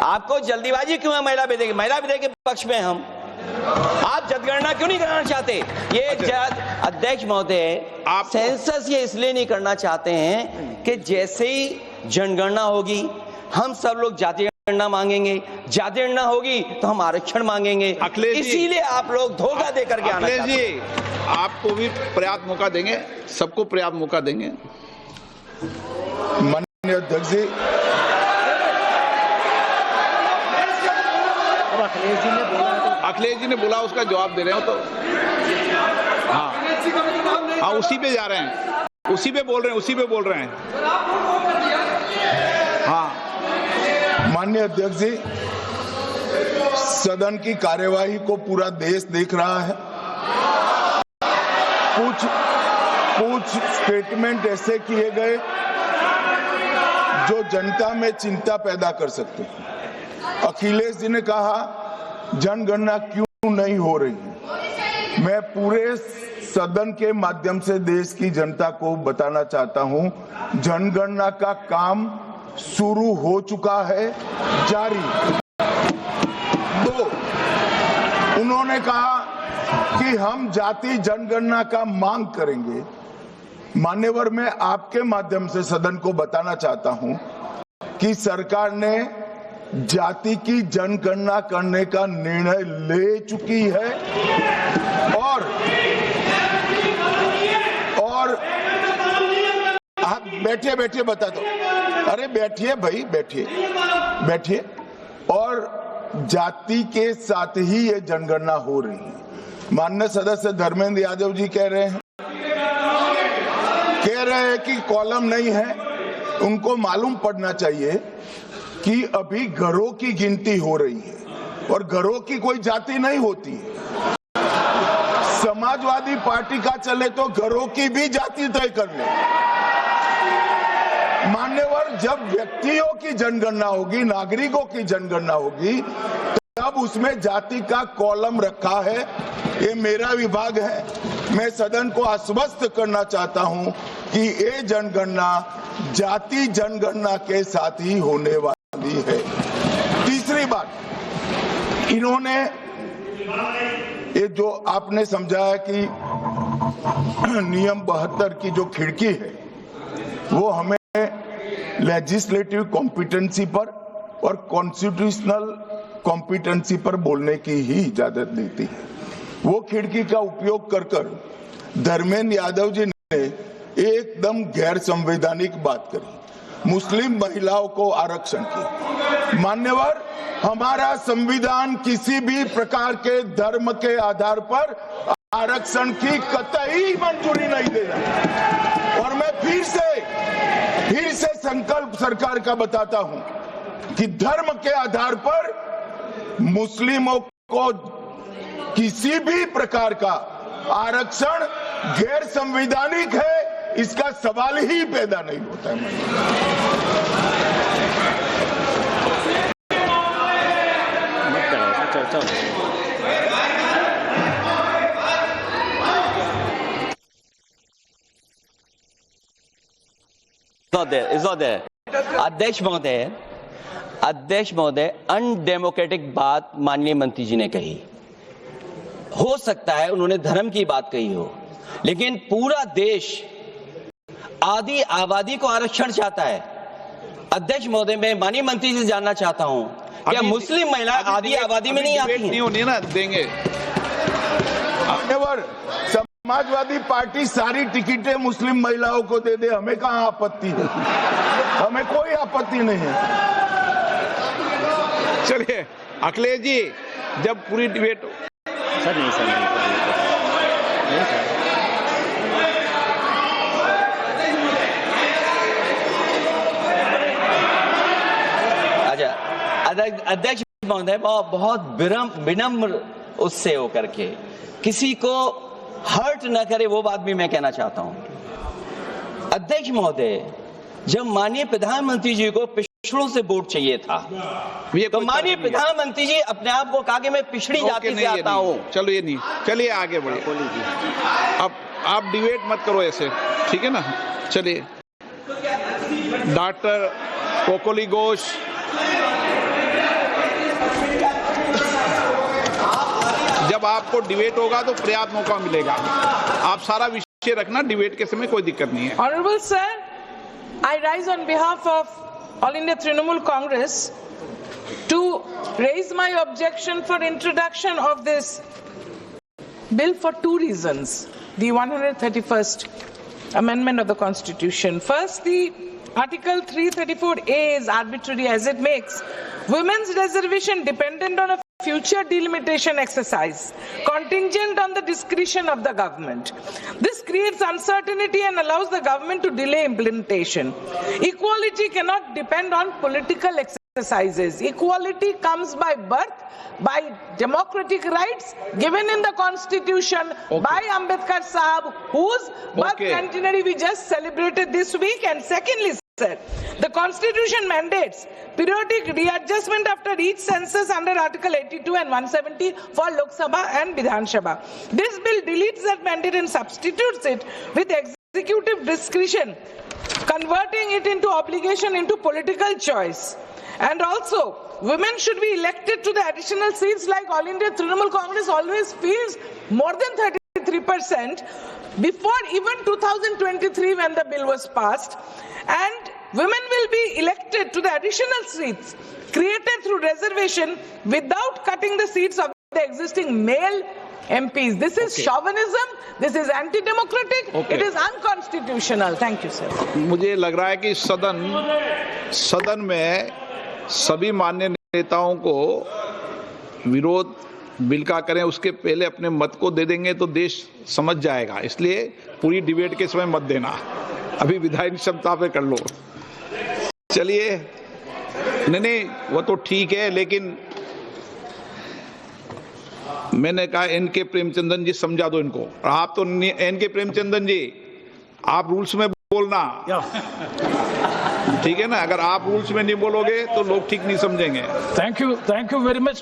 आपको जल्दीबाजी क्यों है महिला विधेयक के पक्ष में हम? आप जनगणना क्यों नहीं कराना चाहते? ये अध्यक्ष महोदय, आप सेंसस ये इसलिए नहीं करना चाहते हैं कि जैसे ही जनगणना होगी हम सब लोग जातीय गणना मांगेंगे, जातीय गणना होगी तो हम आरक्षण मांगेंगे, इसीलिए आप लोग धोखा देकर के आना चाहते हैं। आपको भी पर्याप्त मौका देंगे, सबको पर्याप्त मौका देंगे। माननीय अध्यक्ष जी, अखिलेश जी ने बोला, उसका जवाब दे रहे हो तो हाँ, उसी पे जा रहे हैं, उसी पे बोल रहे हैं। हाँ, माननीय अध्यक्ष जी, सदन की कार्यवाही को पूरा देश देख रहा है। कुछ स्टेटमेंट ऐसे किए गए जो जनता में चिंता पैदा कर सकते हैं। अखिलेश जी ने कहा जनगणना क्यों नहीं हो रही है। मैं पूरे सदन के माध्यम से देश की जनता को बताना चाहता हूं, जनगणना का काम शुरू हो चुका है, जारी। 2, उन्होंने कहा कि हम जाति जनगणना का मांग करेंगे। मान्यवर, मैं आपके माध्यम से सदन को बताना चाहता हूं कि सरकार ने जाति की जनगणना करने का निर्णय ले चुकी है और आप बैठिए बता दो। अरे बैठिए भाई, बैठिए। और जाति के साथ ही ये जनगणना हो रही है। माननीय सदस्य धर्मेंद्र यादव जी कह रहे हैं कि कॉलम नहीं है। उनको मालूम पड़ना चाहिए कि अभी घरों की गिनती हो रही है और घरों की कोई जाति नहीं होती है। समाजवादी पार्टी का चले तो घरों की भी जाति तय कर ले। मान्यवर, जब व्यक्तियों की जनगणना होगी, नागरिकों की जनगणना होगी, तब उसमें जाति का कॉलम रखा है। ये मेरा विभाग है। मैं सदन को आश्वस्त करना चाहता हूं कि ये जनगणना जाति जनगणना के साथ ही होने वाली है। तीसरी बात, इन्होंने ये जो आपने समझाया कि नियम 72 की जो खिड़की है वो हमें लेजिस्लेटिव कॉम्पिटेंसी पर और कॉन्स्टिट्यूशनल कॉम्पिटेंसी पर बोलने की ही इजाजत देती है। वो खिड़की का उपयोग कर धर्मेंद्र यादव जी ने एकदम गैर संवैधानिक बात करी, मुस्लिम महिलाओं को आरक्षण की। मान्यवर, हमारा संविधान किसी भी प्रकार के धर्म के आधार पर आरक्षण की कतई मंजूरी नहीं दे रहा। और मैं फिर से संकल्प सरकार का बताता हूं कि धर्म के आधार पर मुस्लिमों को किसी भी प्रकार का आरक्षण गैर संवैधानिक है, इसका सवाल ही पैदा नहीं होता है। अध्यक्ष महोदय, अनडेमोक्रेटिक बात माननीय मंत्री जी ने कही। हो सकता है उन्होंने धर्म की बात कही हो, लेकिन पूरा देश आदि आबादी को आरक्षण चाहता है। अध्यक्ष महोदय, मैं माननीय मंत्री जी से जानना चाहता हूं, क्या मुस्लिम महिला आदि आबादी में नहीं आती नहीं होनी ना, देंगे। समाजवादी पार्टी सारी टिकटें मुस्लिम महिलाओं को दे दे, हमें कहां आपत्ति है? हमें कोई आपत्ति नहीं है। चलिए अखिलेश जी, जब पूरी डिबेट नहीं सर। अच्छा, अध्यक्ष महोदय, बहुत विनम्र उससे होकर के किसी को हर्ट न करे, वो बात भी मैं कहना चाहता हूं। अध्यक्ष महोदय, जब माननीय प्रधानमंत्री जी को पिछड़ों से वोट चाहिए था, तो माननीय प्रधानमंत्री जी अपने आप को कहा कि मैं पिछड़ी जाति से आता हूं। चलो ये नहीं, चलिए आगे बढ़िए। अब आप डिबेट मत करो ऐसे, ठीक है ना? चलिए, डॉक्टर कोकोली घोष आपको डिबेट होगा तो पर्याप्त मौका मिलेगा। आप सारा विषय रखना, डिबेट के समय कोई दिक्कत नहीं है। Honorable Sir, I rise on behalf of All India Trinamool Congress to raise my objection for introduction of this bill for two reasons. The 131st Amendment of the Constitution. First, the Article 334A is arbitrary as it makes women's reservation dependent on a future delimitation exercise, contingent on the discretion of the government. This creates uncertainty and allows the government to delay implementation. Equality cannot depend on political exercises. Equality comes by birth, by democratic rights given in the Constitution by Ambedkar Sahab, whose birth centenary we just celebrated this week. And secondly, sir, the Constitution mandates periodic readjustment after each census under Article 82 and 170 for Lok Sabha and Vidhan Sabha. This bill deletes that mandate and substitutes it with executive discretion, converting it into obligation into political choice. And also, women should be elected to the additional seats like All India Trinamool Congress always feels more than 33% before even 2023 when the bill was passed. And women will be elected to the additional seats created through reservation without cutting the seats of the existing male MPs. This is chauvinism, this is anti-democratic, it is unconstitutional. Thank you, sir. मुझे लग रहा है कि सदन में सभी माननीय नेताओं को विरोध बिल का करें, उसके पहले अपने मत को दे देंगे तो देश समझ जाएगा। इसलिए पूरी डिबेट के समय मत देना, अभी विधायी क्षमता पे कर लो। चलिए, नहीं वो तो ठीक है, लेकिन मैंने कहा एन.के. प्रेमचंद्रन जी समझा दो इनको। आप तो एन.के. प्रेमचंद्रन जी, आप रूल्स में बोलना, ठीक है ना? अगर आप रूल्स में नहीं बोलोगे तो लोग ठीक नहीं समझेंगे। Thank you very much.